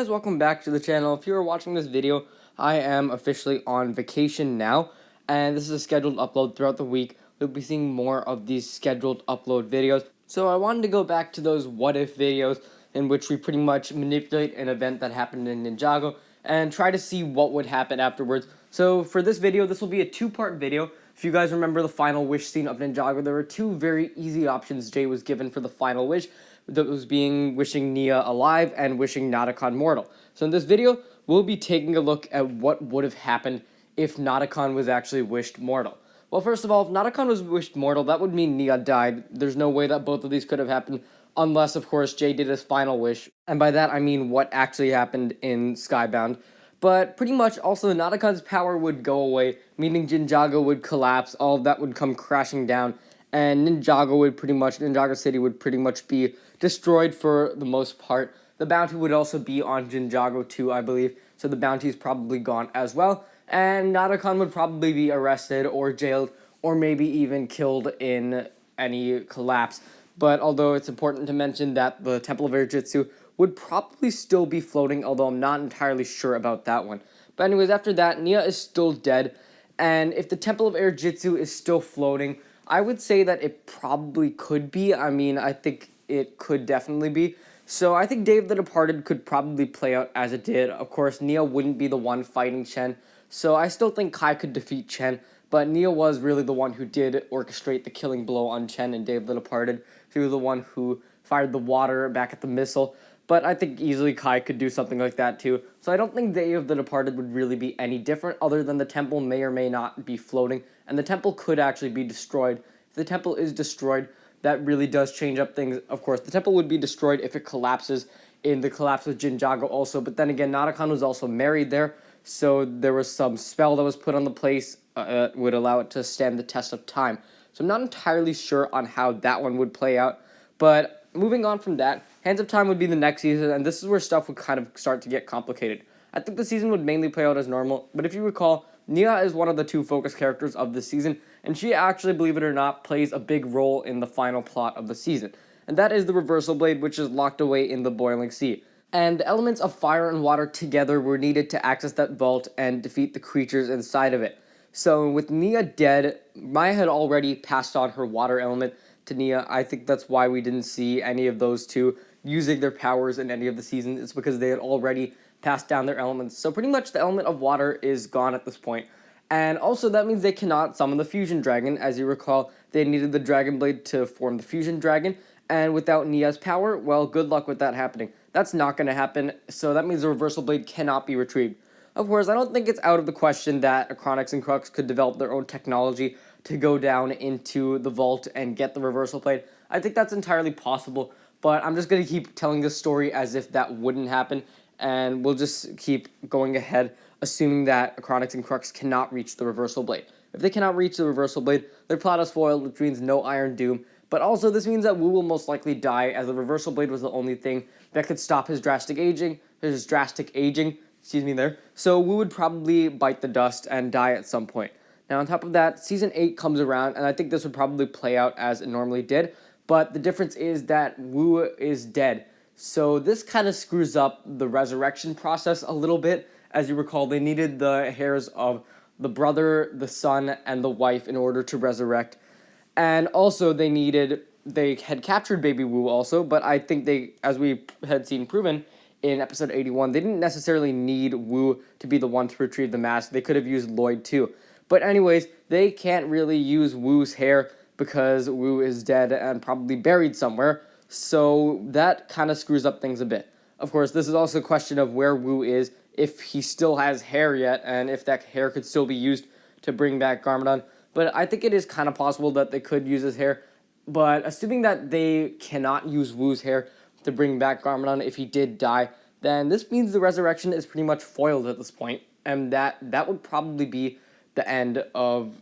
welcome back to the channel. If you are watching this video, I am officially on vacation now, and this is a scheduled upload throughout the week. We'll be seeing more of these scheduled upload videos. So I wanted to go back to those what if videos in which we pretty much manipulate an event that happened in Ninjago and try to see what would happen afterwards. So for this video, this will be a two-part video. If you guys remember the final wish scene of Ninjago, there were two very easy options Jay was given for the final wish. That was being wishing Nia alive and wishing Nadakhan mortal. So in this video, we'll be taking a look at what would have happened if Nadakhan was actually wished mortal. Well, first of all, if Nadakhan was wished mortal, that would mean Nia died. There's no way that both of these could have happened, unless, of course, Jay did his final wish. And by that, I mean what actually happened in Skybound. But pretty much also Nadakhan's power would go away, meaning Ninjago would collapse, all of that would come crashing down, and Ninjago City would pretty much be destroyed for the most part. The bounty would also be on Ninjago too, I believe, so the bounty is probably gone as well, and Nadakhan would probably be arrested or jailed or maybe even killed in any collapse. But although it's important to mention that the Temple of Air Jitsu would probably still be floating, although I'm not entirely sure about that one. But anyways, after that, Nia is still dead, and if the Temple of Air Jitsu is still floating, I would say that it probably could be. I mean, I think it could definitely be. So I think Dave the Departed could probably play out as it did. Of course, Nia wouldn't be the one fighting Chen, so I still think Kai could defeat Chen, but Nia was really the one who did orchestrate the killing blow on Chen and Dave the Departed. She was the one who fired the water back at the missile, but I think easily Kai could do something like that too. So I don't think Dave the Departed would really be any different, other than the temple may or may not be floating, and the temple could actually be destroyed. If the temple is destroyed, that really does change up things. Of course, the temple would be destroyed if it collapses in the collapse of Ninjago also, but then again, Nadakhan was also married there, so there was some spell that was put on the place would allow it to stand the test of time. So I'm not entirely sure on how that one would play out, but moving on from that, Hands of Time would be the next season, and this is where stuff would kind of start to get complicated. I think the season would mainly play out as normal, but if you recall, Nia is one of the two focus characters of the season, and she actually, believe it or not, plays a big role in the final plot of the season. And that is the Reversal Blade, which is locked away in the Boiling Sea. And the elements of fire and water together were needed to access that vault and defeat the creatures inside of it. So with Nia dead, Maya had already passed on her water element to Nia. I think that's why we didn't see any of those two using their powers in any of the seasons. It's because they had already passed down their elements. So pretty much the element of water is gone at this point. And also that means they cannot summon the Fusion Dragon. As you recall, they needed the Dragon Blade to form the Fusion Dragon. And without Nia's power, well, good luck with that happening. That's not going to happen, so that means the Reversal Blade cannot be retrieved. Of course, I don't think it's out of the question that Achronix and Crux could develop their own technology to go down into the vault and get the Reversal Blade. I think that's entirely possible, but I'm just going to keep telling this story as if that wouldn't happen, and we'll just keep going ahead, assuming that Achronix and Crux cannot reach the Reversal Blade. If they cannot reach the Reversal Blade, their plot is foiled, which means no Iron Doom, but also this means that Wu will most likely die, as the Reversal Blade was the only thing that could stop his drastic aging, so Wu would probably bite the dust and die at some point. Now on top of that, Season 8 comes around, and I think this would probably play out as it normally did, but the difference is that Wu is dead. So this kind of screws up the resurrection process a little bit. As you recall, they needed the hairs of the brother, the son, and the wife in order to resurrect. And also they had captured Baby Wu also, but I think they, as we had seen proven in episode 81, they didn't necessarily need Wu to be the one to retrieve the mask. They could have used Lloyd too. But anyways, they can't really use Wu's hair because Wu is dead and probably buried somewhere, so that kind of screws up things a bit. Of course, this is also a question of where Wu is, if he still has hair yet, and if that hair could still be used to bring back Garmadon. But I think it is kind of possible that they could use his hair, but assuming that they cannot use Wu's hair to bring back Garmadon if he did die, then this means the resurrection is pretty much foiled at this point, and that would probably be the end of,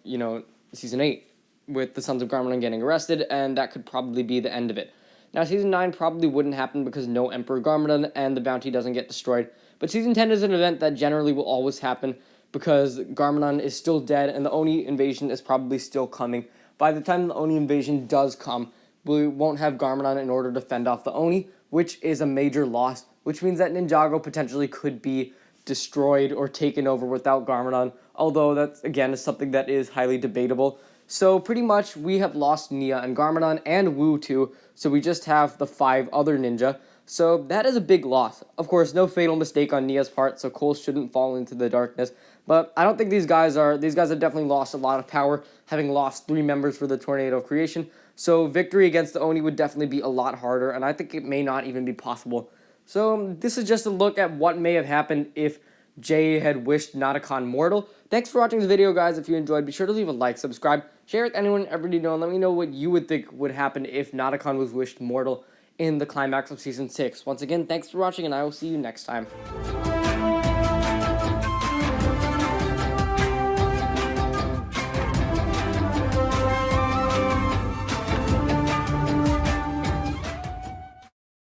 Season 8, with the Sons of Garmadon getting arrested, and that could probably be the end of it. Now, Season 9 probably wouldn't happen because no Emperor Garmadon and the bounty doesn't get destroyed, but Season 10 is an event that generally will always happen because Garmadon is still dead and the Oni invasion is probably still coming. By the time the Oni invasion does come, we won't have Garmadon in order to fend off the Oni, which is a major loss, which means that Ninjago potentially could be destroyed or taken over without Garmadon, although that, again, is something that is highly debatable. So pretty much we have lost Nia and Garmadon and Wu too, so we just have the 5 other ninja. So that is a big loss. Of course, no fatal mistake on Nia's part, so Cole shouldn't fall into the darkness. But I don't think these guys have definitely lost a lot of power, having lost 3 members for the Tornado of Creation. So victory against the Oni would definitely be a lot harder, and I think it may not even be possible. So this is just a look at what may have happened if Jay had wished Nadakhan mortal. Thanks for watching this video, guys. If you enjoyed, be sure to leave a like, subscribe, share with anyone ever you know, and let me know what you would think would happen if Nadakhan was wished mortal in the climax of Season 6. Once again, thanks for watching, and I will see you next time.